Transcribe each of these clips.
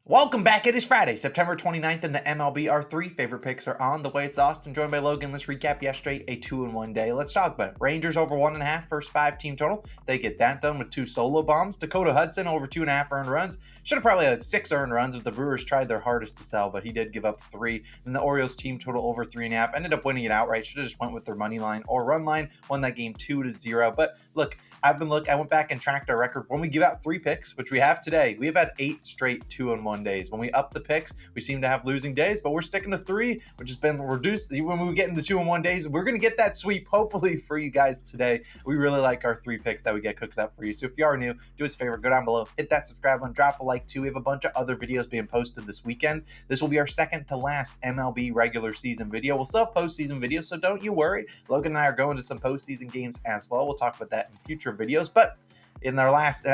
Welcome back. It is Friday, September 29th, and the MLB. Our three favorite picks are on the way. It's Austin, joined by Logan. Let's recap yesterday, a 2-1 day. Let's talk about it. Rangers over 1.5, first 5-team total. They get that done with 2 solo bombs. Dakota Hudson over 2.5 earned runs. Should have probably had 6 earned runs if the Brewers tried their hardest to sell, but he did give up 3. And the Orioles team total over 3.5. Ended up winning it outright. Should have just went with their money line or run line. Won that game 2-0. But look, I went back and tracked our record. When we give out 3 picks, which we have today, we have had 8 straight 2-1 days. When we up the picks, we seem to have losing days, but we're sticking to 3, which has been reduced. When we get into 2-1 days, we're going to get that sweep, hopefully, for you guys today. We really like our 3 picks that we get cooked up for you. So if you are new, do us a favor, go down below, hit that subscribe button, drop a like too. We have a bunch of other videos being posted this weekend. This will be our second to last MLB regular season video. We'll still have postseason videos, so don't you worry. Logan and I are going to some postseason games as well. We'll talk about that in future videos, but on our last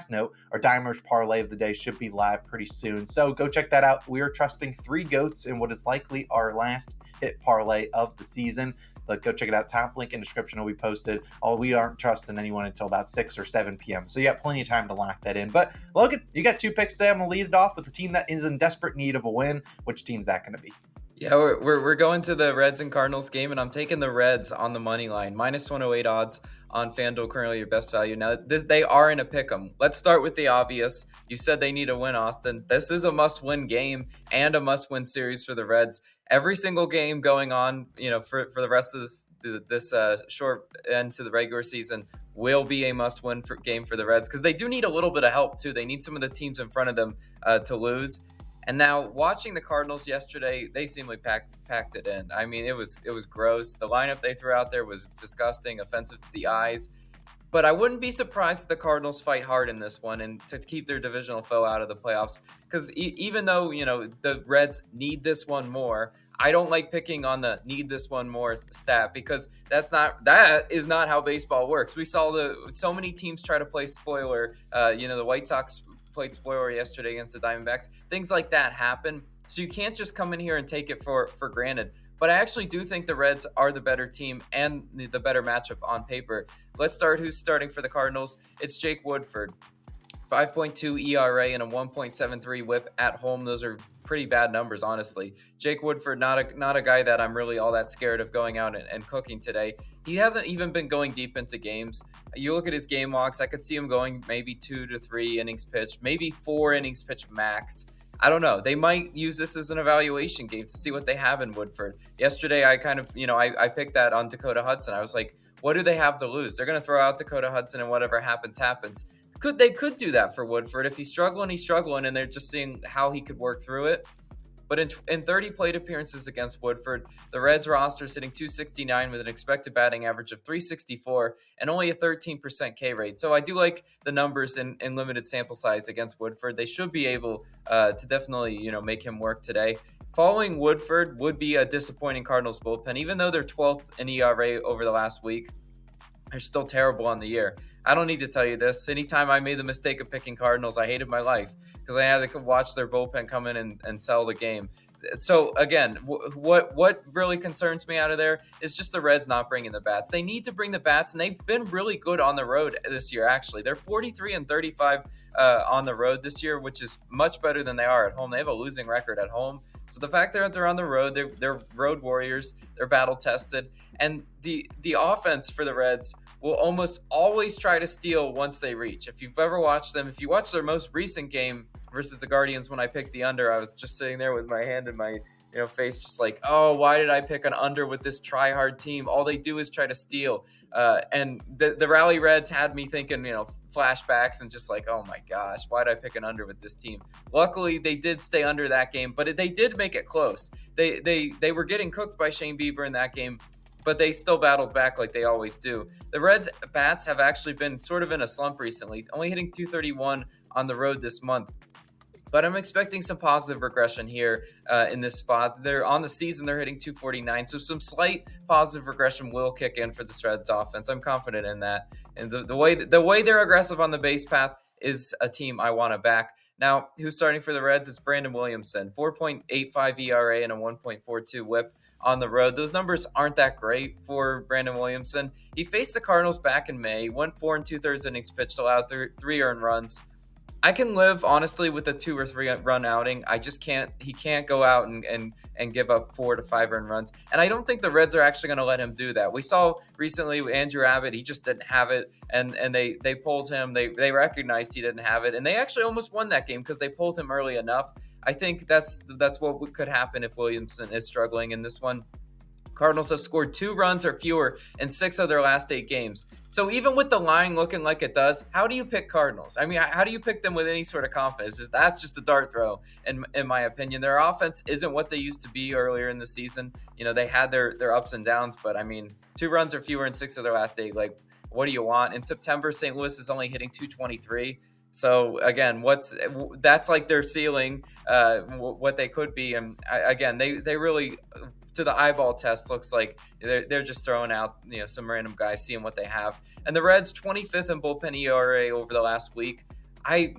note, our Dimers parlay of the day should be live pretty soon. So go check that out. We are trusting 3 goats in what is likely our last hit parlay of the season. But go check it out. Top link in description will be posted. We aren't trusting anyone until about 6 or 7 p.m. So you got plenty of time to lock that in. But Logan, you got 2 picks today. I'm going to lead it off with the team that is in desperate need of a win. Which team's that going to be? Yeah, we're going to the Reds and Cardinals game, and I'm taking the Reds on the money line. Minus 108 odds on FanDuel, currently your best value. Now, they are in a pick'em. Let's start with the obvious. You said they need a win, Austin. This is a must-win game and a must-win series for the Reds. Every single game going on, for the rest of this short end to the regular season will be a must-win game for the Reds because they do need a little bit of help, too. They need some of the teams in front of them to lose. And now watching the Cardinals yesterday, they seemingly packed it in. I mean, it was gross. The lineup they threw out there was disgusting, offensive to the eyes. But I wouldn't be surprised if the Cardinals fight hard in this one and to keep their divisional foe out of the playoffs. Because even though, the Reds need this one more, I don't like picking on the need this one more stat because that is not how baseball works. We saw so many teams try to play spoiler. The White Sox played spoiler yesterday against the Diamondbacks. Things like that happen. So you can't just come in here and take it for granted. But I actually do think the Reds are the better team and the better matchup on paper. Let's start who's starting for the Cardinals. It's Jake Woodford. 5.2 ERA and a 1.73 whip at home. Those are pretty bad numbers, honestly. Jake Woodford, not a guy that I'm really all that scared of going out and cooking today. He hasn't even been going deep into games. You look at his game logs, I could see him going maybe 2 to 3 innings pitched, maybe 4 innings pitched max. I don't know. They might use this as an evaluation game to see what they have in Woodford. Yesterday, I kind of, I picked that on Dakota Hudson. I was like, what do they have to lose? They're going to throw out Dakota Hudson and whatever happens. They could do that for Woodford. If he's struggling, and they're just seeing how he could work through it. But in 30 plate appearances against Woodford, the Reds roster is hitting .269 with an expected batting average of .364 and only a 13% K rate. So I do like the numbers in limited sample size against Woodford. They should be able to definitely make him work today. Following Woodford would be a disappointing Cardinals bullpen. Even though they're 12th in ERA over the last week, they're still terrible on the year. I don't need to tell you this. Anytime I made the mistake of picking Cardinals, I hated my life because I had to watch their bullpen come in and sell the game. So again, what really concerns me out of there is just the Reds not bringing the bats. They need to bring the bats, and they've been really good on the road this year, actually. They're 43-35 on the road this year, which is much better than they are at home. They have a losing record at home. So the fact that they're on the road, they're road warriors, they're battle tested, and the offense for the Reds will almost always try to steal once they reach. If you've ever watched them, if you watch their most recent game versus the Guardians when I picked the under, I was just sitting there with my hand in my face, just like, oh, why did I pick an under with this try-hard team? All they do is try to steal. And the Rally Reds had me thinking, flashbacks and just like, oh my gosh, why did I pick an under with this team? Luckily, they did stay under that game, but they did make it close. They were getting cooked by Shane Bieber in that game, but they still battled back like they always do. The Reds' bats have actually been sort of in a slump recently, only hitting .231 on the road this month. But I'm expecting some positive regression here in this spot. They're on the season, they're hitting .249, so some slight positive regression will kick in for the Reds offense. I'm confident in that. And the way they're aggressive on the base path is a team I want to back. Now, who's starting for the Reds? It's Brandon Williamson, 4.85 ERA and a 1.42 whip on the road. Those numbers aren't that great for Brandon Williamson. He faced the Cardinals back in May, went 4 2/3 innings pitched, allowed 3 earned runs. I can live honestly with a 2 or 3 run outing. I just can't. He can't go out and give up 4 to 5 earned runs. And I don't think the Reds are actually going to let him do that. We saw recently with Andrew Abbott, he just didn't have it, and they pulled him. They recognized he didn't have it, and they actually almost won that game because they pulled him early enough. I think that's what could happen if Williamson is struggling in this one. Cardinals have scored 2 runs or fewer in 6 of their last 8 games. So even with the line looking like it does, how do you pick Cardinals? I mean, how do you pick them with any sort of confidence? That's just a dart throw, in my opinion. Their offense isn't what they used to be earlier in the season. They had their ups and downs, but I mean, 2 runs or fewer in 6 of their last 8. Like, what do you want? In September, St. Louis is only hitting 223. So again, that's like their ceiling, what they could be. And again, they really, to the eyeball test, looks like they're just throwing out some random guys, seeing what they have. And the Reds 25th in bullpen ERA over the last week. I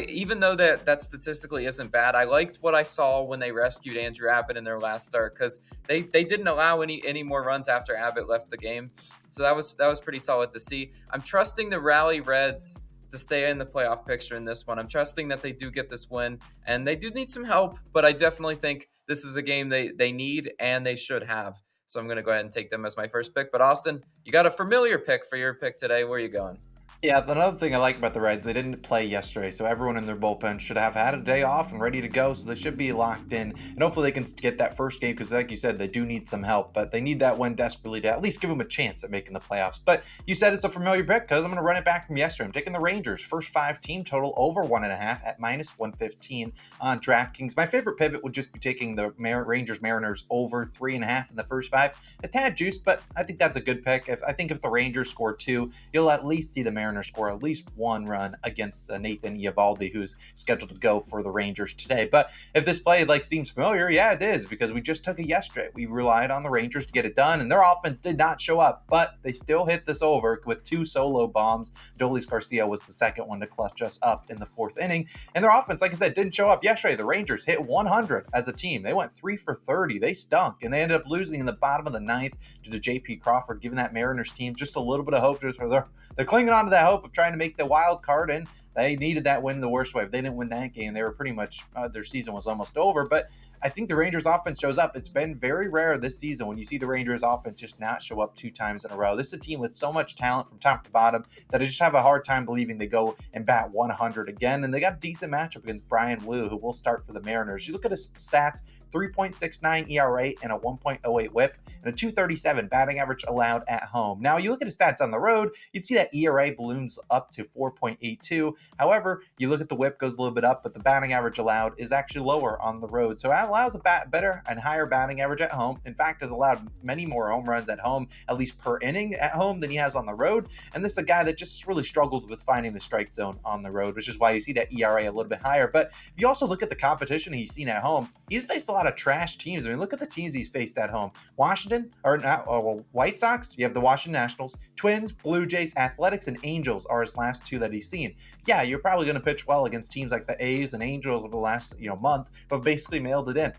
even though that statistically isn't bad, I liked what I saw when they rescued Andrew Abbott in their last start, because they didn't allow any more runs after Abbott left the game. So that was pretty solid to see. I'm trusting the Rally Reds to stay in the playoff picture in this one. I'm trusting that they do get this win, and they do need some help, but I definitely think this is a game they need and they should have. So I'm going to go ahead and take them as my first pick. But Austin, you got a familiar pick for your pick today. Where are you going? Yeah, another thing I like about the Reds, they didn't play yesterday, so everyone in their bullpen should have had a day off and ready to go, so they should be locked in, and hopefully they can get that first game, because like you said, they do need some help, but they need that win desperately to at least give them a chance at making the playoffs. But you said it's a familiar pick, because I'm going to run it back from yesterday. I'm taking the Rangers, first 5 team total over 1.5 at -115 on DraftKings. My favorite pivot would just be taking the Rangers Mariners over 3.5 in the first 5. A tad juice, but I think that's a good pick. I think if the Rangers score 2, you'll at least see the Mariners score at least 1 run against the Nathan Eovaldi, who's scheduled to go for the Rangers today. But if this play seems familiar, yeah, it is, because we just took it yesterday. We relied on the Rangers to get it done, and their offense did not show up, but they still hit this over with 2 solo bombs. Dolis Garcia was the second one to clutch us up in the 4th inning, and their offense, like I said, didn't show up yesterday. The Rangers hit 100 as a team. They went 3 for 30. They stunk, and they ended up losing in the bottom of the 9th to the J.P. Crawford, giving that Mariners team just a little bit of hope. They're clinging on to that hope of trying to make the wild card, and they needed that win the worst way. If they didn't win that game, they were pretty much their season was almost over. But I think the Rangers offense shows up. It's been very rare this season when you see the Rangers offense just not show up 2 times in a row. This is a team with so much talent from top to bottom that I just have a hard time believing they go and bat 100 again. And they got a decent matchup against Brian Wu, who will start for the Mariners. You look at his stats, 3.69 ERA and a 1.08 whip and a 237 batting average allowed at home. Now, you look at his stats on the road, you'd see that ERA balloons up to 4.82. However, you look at the whip, goes a little bit up, but the batting average allowed is actually lower on the road. So that allows a better and higher batting average at home. In fact, has allowed many more home runs at home, at least per inning at home, than he has on the road. And this is a guy that just really struggled with finding the strike zone on the road, which is why you see that ERA a little bit higher. But if you also look at the competition he's seen at home, he's faced a lot of trash teams. I mean, look at the teams he's faced at home. White Sox, you have the Washington Nationals, Twins, Blue Jays, Athletics, and Angels are his last 2 that he's seen. Yeah, you're probably going to pitch well against teams like the A's and Angels over the last month, but basically mailed it in.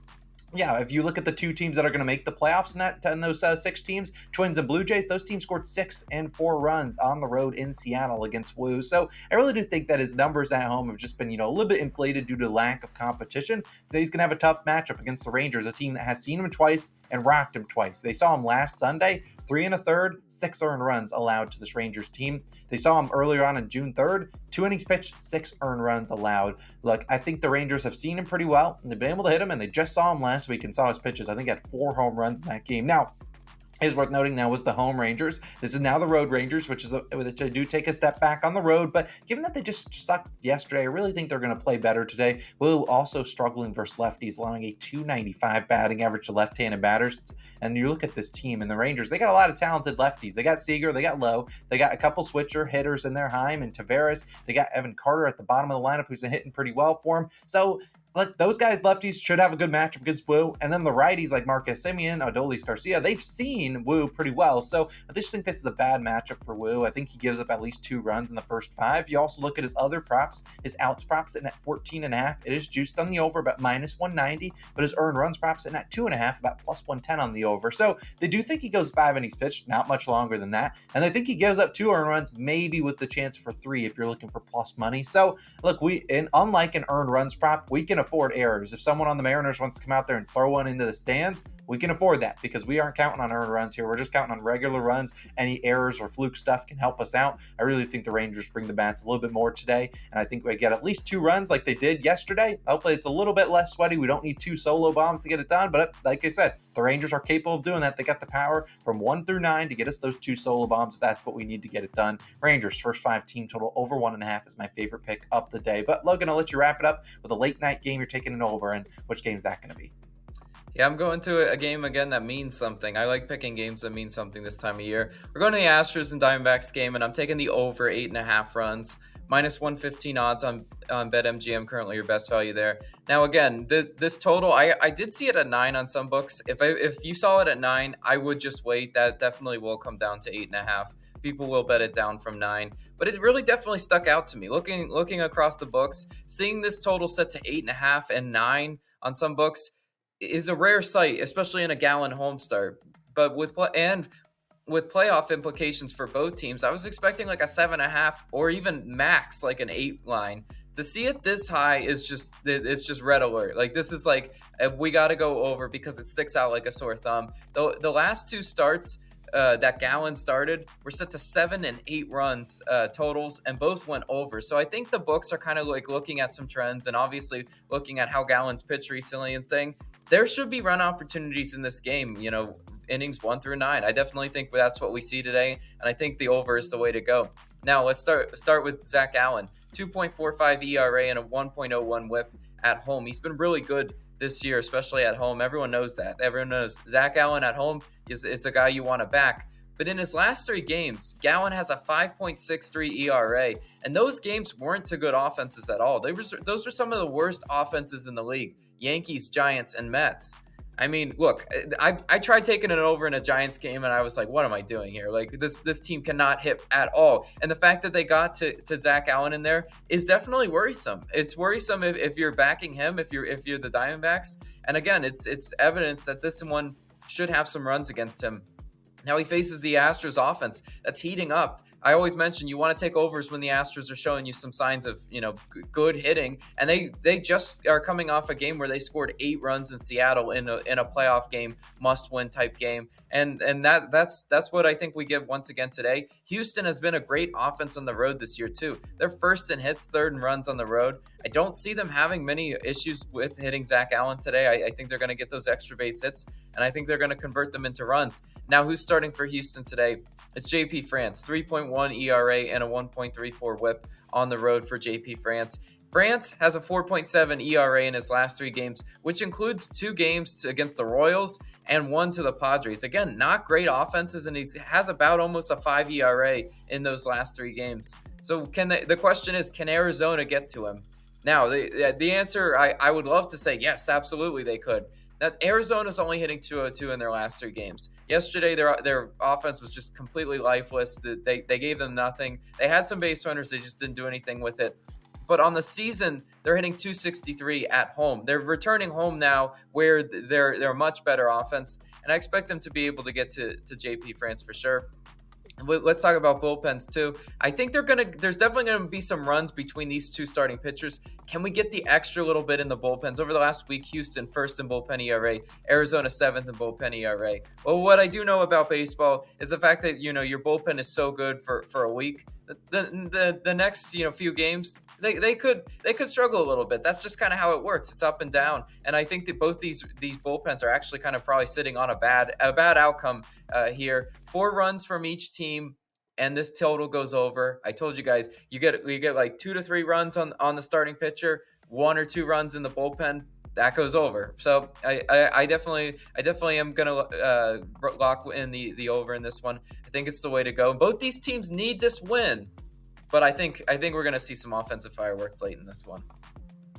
Yeah, if you look at the 2 teams that are going to make the playoffs in those 6 teams, Twins and Blue Jays, those teams scored 6 and 4 runs on the road in Seattle against Wu. So I really do think that his numbers at home have just been, a little bit inflated due to lack of competition. So he's going to have a tough matchup against the Rangers, a team that has seen him twice and rocked him twice. They saw him last Sunday, 3 1/3, 6 earned runs allowed to this Rangers team. They saw him earlier on June 3rd, 2 innings pitched, 6 earned runs allowed. Look, I think the Rangers have seen him pretty well, and they've been able to hit him, and they just saw him last week and saw his pitches. I think he had 4 home runs in that game. Now, is worth noting now was the home Rangers. This is now the road Rangers, which do take a step back on the road. But given that they just sucked yesterday, I really think they're going to play better today. Wu also struggling versus lefties, allowing a 295 batting average to left-handed batters. And you look at this team and the Rangers, they got a lot of talented lefties. They got Seager, they got Lowe, they got a couple switcher hitters in there, Heim and Tavares. They got Evan Carter at the bottom of the lineup, who's been hitting pretty well for him. So Look, those guys, lefties, should have a good matchup against Woo. And then the righties like Marcus Semien, Adolis Garcia, they've seen Woo pretty well. So I just think this is a bad matchup for Woo. I think he gives up at least 2 runs in the first 5. You also look at his other props, his outs props sitting at 14.5. It is juiced on the over about minus 190, but his earned runs props sitting at 2.5, about plus 110 on the over. So they do think he goes 5 innings pitched, not much longer than that. And they think he gives up 2 earned runs, maybe with the chance for 3 if you're looking for plus money. So look, unlike an earned runs prop, we can afford errors. If someone on the Mariners wants to come out there and throw one into the stands, we can afford that because we aren't counting on earned runs here. We're just counting on regular runs. Any errors or fluke stuff can help us out. I really think the Rangers bring the bats a little bit more today, and I think we get at least 2 runs like they did yesterday. Hopefully it's a little bit less sweaty. We don't need 2 solo bombs to get it done, but like I said, the Rangers are capable of doing that. They got the power from 1 through 9 to get us those 2 solo bombs if that's what we need to get it done. Rangers first 5 team total over 1.5 is my favorite pick of the day. But Logan, I'll let you wrap it up with a late night game you're taking an over, and which game is that going to be? Yeah, I'm going to a game again that means something. I like picking games that mean something this time of year. We're going to the Astros and Diamondbacks game, and I'm taking the over 8.5 runs. Minus 115 odds on BetMGM, currently your best value there. Now, again, this total, I did see it at 9 on some books. If you saw it at 9, I would just wait. That definitely will come down to 8.5. People will bet it down from 9. But it really definitely stuck out to me. Looking across the books, seeing this total set to 8.5 and 9 on some books is a rare sight, especially in a Gallon home start. But with playoff implications for both teams, I was expecting like a 7.5 or even max like an 8 line. To see it this high it's just red alert. Like, this is like, we got to go over because it sticks out like a sore thumb. The last 2 starts that Gallon started were set to 7 and 8 runs totals, and both went over. So I think the books are kind of like looking at some trends and obviously looking at how Gallon's pitched recently and saying there should be run opportunities in this game, innings 1 through 9. I definitely think that's what we see today, and I think the over is the way to go. Now let's start with Zach Allen. 2.45 ERA and a 1.01 whip at home. He's been really good this year, especially at home. Everyone knows that. Everyone knows Zach Allen at home is a guy you want to back. But in his last 3 games, Gallen has a 5.63 ERA, and those games weren't to good offenses at all. Those were some of the worst offenses in the league: Yankees, Giants, and Mets. I mean, look, I tried taking it over in a Giants game, and I was like, what am I doing here? Like, this team cannot hit at all. And the fact that they got to Zach Allen in there is definitely worrisome. It's worrisome if you're backing him, if you're the Diamondbacks. And again, it's evidence that this one should have some runs against him. Now he faces the Astros offense that's heating up. I always mention you want to take overs when the Astros are showing you some signs of, good hitting, and they just are coming off a game where they scored 8 runs in Seattle in a playoff game, must-win type game, and that's what I think we get once again today. Houston has been a great offense on the road this year too. They're first in hits, third in runs on the road. I don't see them having many issues with hitting Zach Allen today. I think they're going to get those extra base hits, and I think they're going to convert them into runs. Now, who's starting for Houston today? It's JP France, 3.1 ERA and a 1.34 whip on the road for JP France. France has a 4.7 ERA in his last 3 games, which includes 2 games against the Royals and 1 to the Padres. Again, not great offenses, and he has about almost a 5 ERA in those last 3 games. So the question is, can Arizona get to him? Now, the answer, I would love to say yes, absolutely they could. Now, Arizona's only hitting 202 in their last 3 games. Yesterday, their offense was just completely lifeless. They gave them nothing. They had some base runners. They just didn't do anything with it. But on the season, they're hitting 263 at home. They're returning home now where they're a much better offense. And I expect them to be able to get to JP France for sure. Let's talk about bullpens too. I think there's definitely going to be some runs between these 2 starting pitchers. Can we get the extra little bit in the bullpens? Over the last week, Houston first in bullpen ERA, Arizona 7th in bullpen ERA. Well, what I do know about baseball is the fact that, your bullpen is so good for a week. The next, few games, they could struggle a little bit. That's just kind of how it works. It's up and down. And I think that both these bullpens are actually kind of probably sitting on a bad outcome here. 4 runs from each team, and this total goes over. I told you guys, you get like 2 to 3 runs on the starting pitcher, 1 or 2 runs in the bullpen. That goes over. So I definitely am gonna lock in the over in this one. I think it's the way to go. Both these teams need this win, but I think we're gonna see some offensive fireworks late in this one.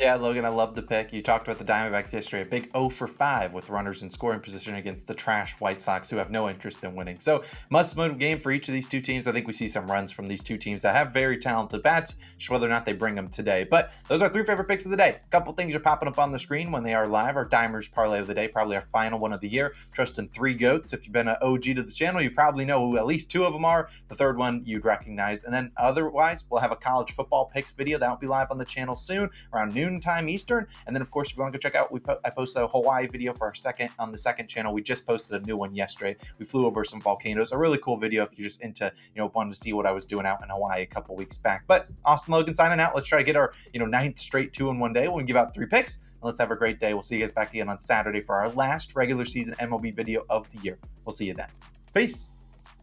Yeah, Logan, I love the pick. You talked about the Diamondbacks yesterday. A big 0 for 5 with runners in scoring position against the trash White Sox, who have no interest in winning. So, must-win game for each of these two teams. I think we see some runs from these two teams that have very talented bats, just whether or not they bring them today. But those are 3 favorite picks of the day. A couple things are popping up on the screen when they are live. Our Dimers parlay of the day, probably our final one of the year. Trusting 3 goats. If you've been an OG to the channel, you probably know who at least 2 of them are. The third one you'd recognize. And then otherwise, we'll have a college football picks video that will be live on the channel soon around noon time Eastern. And then, of course, if you want to go check out, I posted a Hawaii video for on the second channel. We just posted a new one yesterday. We flew over some volcanoes. A really cool video if you're just into, wanting to see what I was doing out in Hawaii a couple weeks back. But Austin Logan signing out. Let's try to get our, 9th straight 2-in-1 day. We'll give out 3 picks. And let's have a great day. We'll see you guys back again on Saturday for our last regular season MLB video of the year. We'll see you then. Peace.